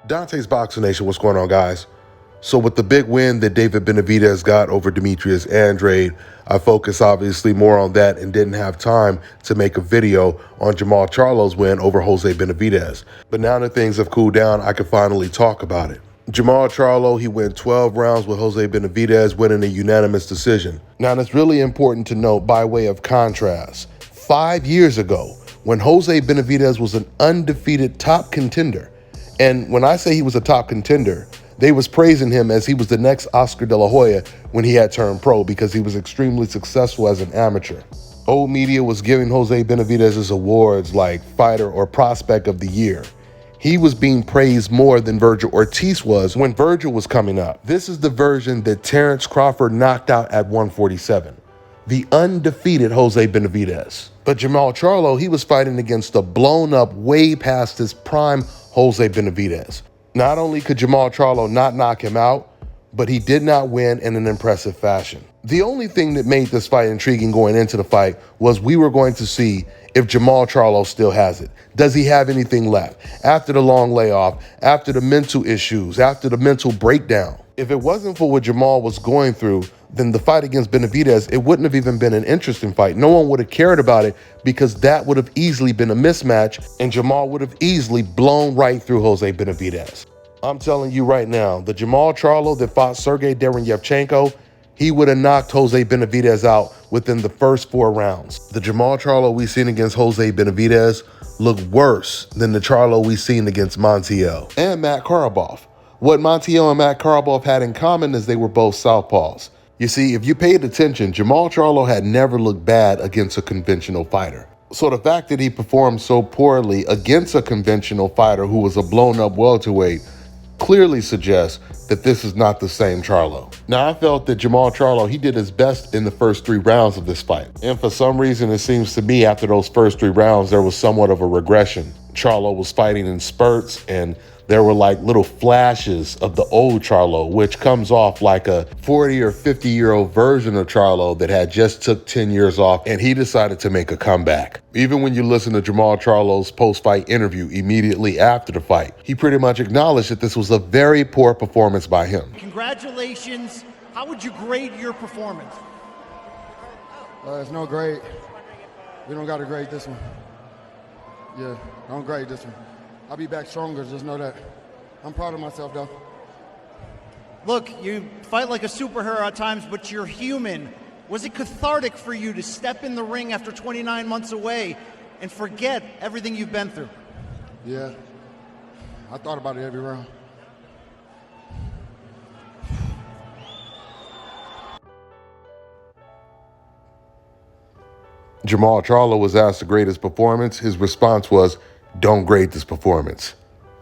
Dante's Boxing Nation, what's going on, guys? So with the big win that David Benavidez got over Demetrius Andrade, I focused obviously more on that and didn't have time to make a video on Jermall Charlo's win over Jose Benavidez. But now that things have cooled down, I can finally talk about it. Jermall Charlo, he went 12 rounds with Jose Benavidez, winning a unanimous decision. Now, it's really important to note, by way of contrast, 5 years ago, when Jose Benavidez was an undefeated top contender, and when I say he was a top contender, they was praising him as he was the next Oscar De La Hoya when he had turned pro because he was extremely successful as an amateur. Old media was giving Jose Benavidez's awards like fighter or prospect of the year. He was being praised more than Vergil Ortiz was when Vergil was coming up. This is the version that Terrence Crawford knocked out at 147. The undefeated Jose Benavidez. But Jermall Charlo, he was fighting against a blown up, way past his prime Jose Benavidez. Not only could Jermall Charlo not knock him out, but he did not win in an impressive fashion. The only thing that made this fight intriguing going into the fight was we were going to see if Jermall Charlo still has it. Does he have anything left? After the long layoff, after the mental issues, after the mental breakdown. If it wasn't for what Jermall was going through, then the fight against Benavidez, it wouldn't have even been an interesting fight. No one would have cared about it because that would have easily been a mismatch and Jermall would have easily blown right through Jose Benavidez. I'm telling you right now, the Jermall Charlo that fought Sergey Derenyevchenko, he would have knocked Jose Benavidez out within the first 4 rounds. The Jermall Charlo we seen against Jose Benavidez looked worse than the Charlo we seen against Montiel and Matt Karabov. What Montiel and Matt Karabov had in common is they were both southpaws. You see, if you paid attention, Jermall Charlo had never looked bad against a conventional fighter. So the fact that he performed so poorly against a conventional fighter who was a blown-up welterweight clearly suggests that this is not the same Charlo. Now, I felt that Jermall Charlo, he did his best in the first 3 rounds of this fight. And for some reason, it seems to me after those first 3 rounds, there was somewhat of a regression. Charlo was fighting in spurts and there were like little flashes of the old Charlo, which comes off like a 40 or 50-year-old version of Charlo that had just took 10 years off and he decided to make a comeback. Even when you listen to Jermall Charlo's post-fight interview immediately after the fight, he pretty much acknowledged that this was a very poor performance by him. Congratulations. How would you grade your performance? It's no grade. We don't got to grade this one. Yeah, don't grade this one. I'll be back stronger, just know that. I'm proud of myself, though. Look, you fight like a superhero at times, but you're human. Was it cathartic for you to step in the ring after 29 months away and forget everything you've been through? Yeah. I thought about it every round. Jermall Charlo was asked to grade his performance. His response was, "Don't grade this performance,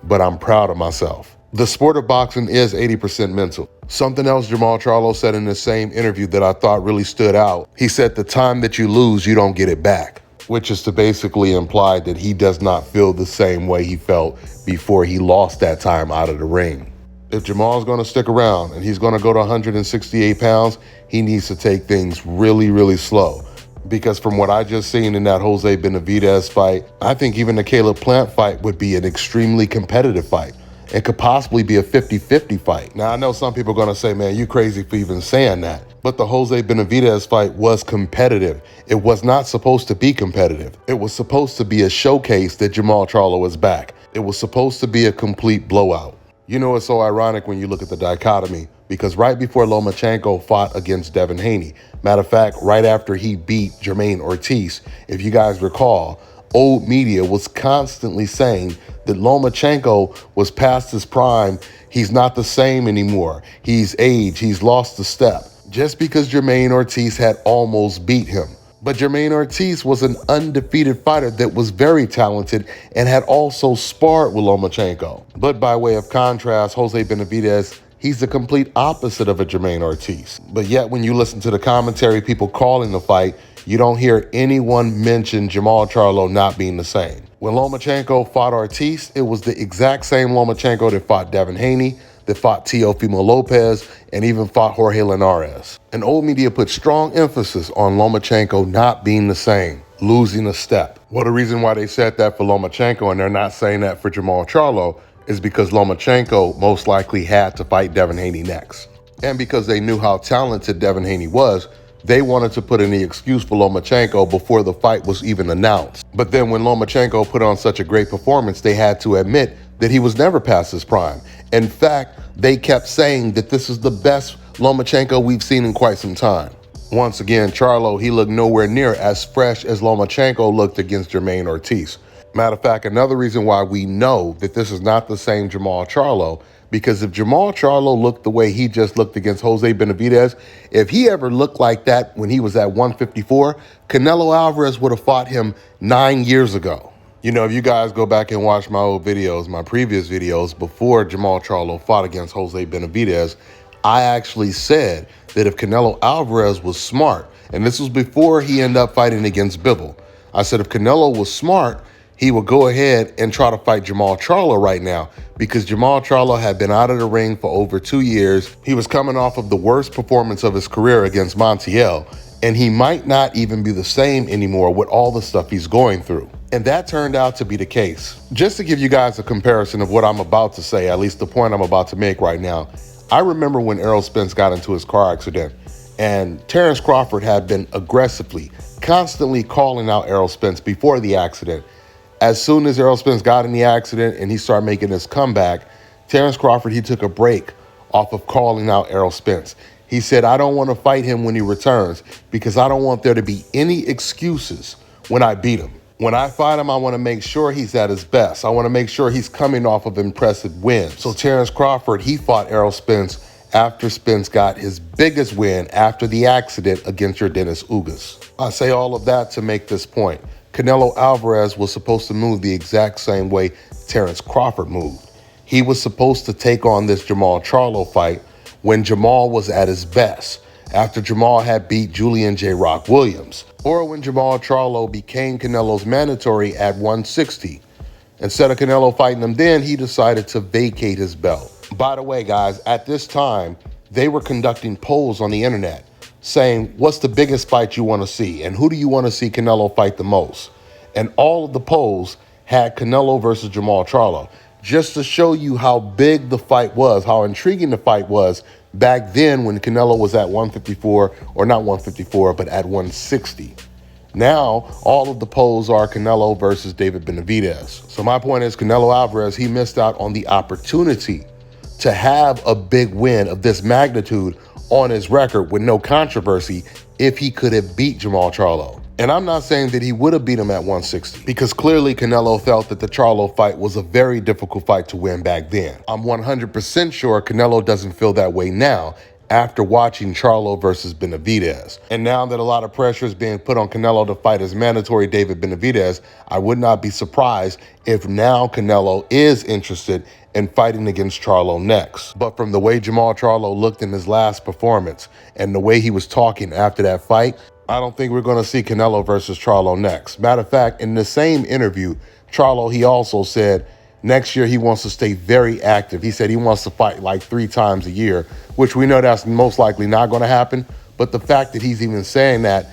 but I'm proud of myself." The sport of boxing is 80% mental. Something else Jermall Charlo said in the same interview that I thought really stood out. He said the time that you lose, you don't get it back, which is to basically imply that he does not feel the same way he felt before he lost that time out of the ring. If Jermall's going to stick around and he's going to go to 168 pounds, he needs to take things really, really slow. Because from what I just seen in that Jose Benavidez fight, I think even the Caleb Plant fight would be an extremely competitive fight. It could possibly be a 50-50 fight. Now, I know some people are going to say, man, you crazy for even saying that. But the Jose Benavidez fight was competitive. It was not supposed to be competitive. It was supposed to be a showcase that Jermall Charlo was back. It was supposed to be a complete blowout. You know, it's so ironic when you look at the dichotomy, because right before Lomachenko fought against Devin Haney, matter of fact, right after he beat Jermaine Ortiz, if you guys recall, old media was constantly saying that Lomachenko was past his prime. He's not the same anymore. He's aged. He's lost a step. Just because Jermaine Ortiz had almost beat him. But Jermaine Ortiz was an undefeated fighter that was very talented and had also sparred with Lomachenko. But by way of contrast, Jose Benavidez, he's the complete opposite of a Jermaine Ortiz. But yet when you listen to the commentary, people calling the fight, you don't hear anyone mention Jermall Charlo not being the same. When Lomachenko fought Ortiz, it was the exact same Lomachenko that fought Devin Haney, that fought Teofimo Lopez, and even fought Jorge Linares. And old media put strong emphasis on Lomachenko not being the same, losing a step. Well, the reason why they said that for Lomachenko and they're not saying that for Jermall Charlo is because Lomachenko most likely had to fight Devin Haney next. And because they knew how talented Devin Haney was, they wanted to put in the excuse for Lomachenko before the fight was even announced. But then when Lomachenko put on such a great performance, they had to admit that he was never past his prime. In fact, they kept saying that this is the best Lomachenko we've seen in quite some time. Once again, Charlo, he looked nowhere near as fresh as Lomachenko looked against Jermaine Ortiz. Matter of fact, another reason why we know that this is not the same Jermall Charlo, because if Jermall Charlo looked the way he just looked against Jose Benavidez, if he ever looked like that when he was at 154, Canelo Alvarez would have fought him 9 years ago. You know, if you guys go back and watch my old videos, my previous videos before Jermall Charlo fought against Jose Benavidez, I actually said that if Canelo Alvarez was smart, and this was before he ended up fighting against Bivol, I said if Canelo was smart, he would go ahead and try to fight Jermall Charlo right now, because Jermall Charlo had been out of the ring for over 2 years. He was coming off of the worst performance of his career against Montiel, and he might not even be the same anymore with all the stuff he's going through. And that turned out to be the case. Just to give you guys a comparison of what I'm about to say, at least the point I'm about to make right now, I remember when Errol Spence got into his car accident, and Terrence Crawford had been aggressively, constantly calling out Errol Spence before the accident. As soon as Errol Spence got in the accident and he started making his comeback, Terrence Crawford, he took a break off of calling out Errol Spence. He said, I don't want to fight him when he returns because I don't want there to be any excuses when I beat him. When I fight him, I want to make sure he's at his best. I want to make sure he's coming off of impressive wins. So Terrence Crawford, he fought Errol Spence after Spence got his biggest win after the accident against Yordenis Ugas. I say all of that to make this point. Canelo Alvarez was supposed to move the exact same way Terrence Crawford moved. He was supposed to take on this Jermall Charlo fight when Jermall was at his best, after Jermall had beat Julian J. Rock Williams, or when Jermall Charlo became Canelo's mandatory at 160. Instead of Canelo fighting him then, he decided to vacate his belt. By the way, guys, at this time, they were conducting polls on the internet saying, what's the biggest fight you want to see? And who do you want to see Canelo fight the most? And all of the polls had Canelo versus Jermall Charlo, just to show you how big the fight was, how intriguing the fight was back then when Canelo was at 154, or not 154, but at 160. Now, all of the polls are Canelo versus David Benavidez. So my point is, Canelo Alvarez, he missed out on the opportunity to have a big win of this magnitude on his record with no controversy if he could have beat Jermall Charlo. And I'm not saying that he would have beat him at 160, because clearly Canelo felt that the Charlo fight was a very difficult fight to win back then. I'm 100% sure Canelo doesn't feel that way now after watching Charlo versus Benavidez. And now that a lot of pressure is being put on Canelo to fight his mandatory David Benavidez, I would not be surprised if now Canelo is interested in fighting against Charlo next. But from the way Jermall Charlo looked in his last performance and the way he was talking after that fight, I don't think we're going to see Canelo versus Charlo next. Matter of fact, in the same interview, Charlo, he also said next year he wants to stay very active. He said he wants to fight like 3 times a year, which we know that's most likely not going to happen. But the fact that he's even saying that,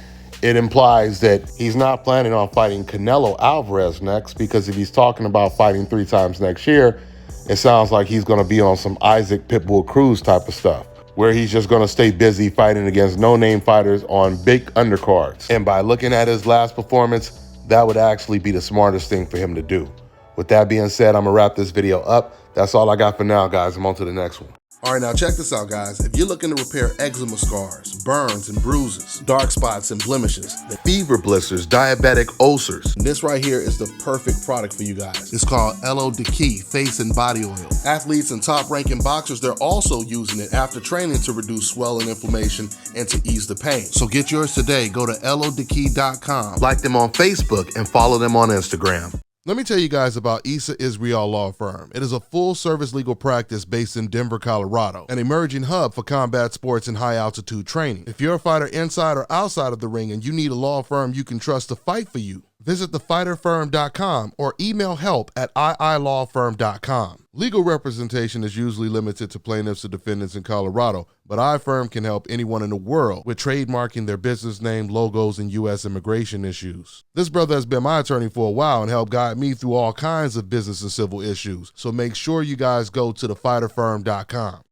it implies that he's not planning on fighting Canelo Alvarez next, because if he's talking about fighting 3 times next year, it sounds like he's going to be on some Isaac Pitbull Cruz type of stuff, where he's just going to stay busy fighting against no-name fighters on big undercards. And by looking at his last performance, that would actually be the smartest thing for him to do. With that being said, I'm going to wrap this video up. That's all I got for now, guys. I'm on to the next one. All right, now check this out, guys. If you're looking to repair eczema scars, burns and bruises, dark spots and blemishes, fever blisters, diabetic ulcers, this right here is the perfect product for you guys. It's called LO Key Face and Body Oil. Athletes and top-ranking boxers, they're also using it after training to reduce swelling, inflammation, and to ease the pain. So get yours today. Go to lodkey.com, like them on Facebook, and follow them on Instagram. Let me tell you guys about Issa Israel Law Firm. It is a full-service legal practice based in Denver, Colorado, an emerging hub for combat sports and high-altitude training. If you're a fighter inside or outside of the ring and you need a law firm you can trust to fight for you, Visit thefighterfirm.com or email help@iilawfirm.com. Legal representation is usually limited to plaintiffs or defendants in Colorado, but iFirm can help anyone in the world with trademarking their business name, logos, and U.S. immigration issues. This brother has been my attorney for a while and helped guide me through all kinds of business and civil issues, so make sure you guys go to thefighterfirm.com.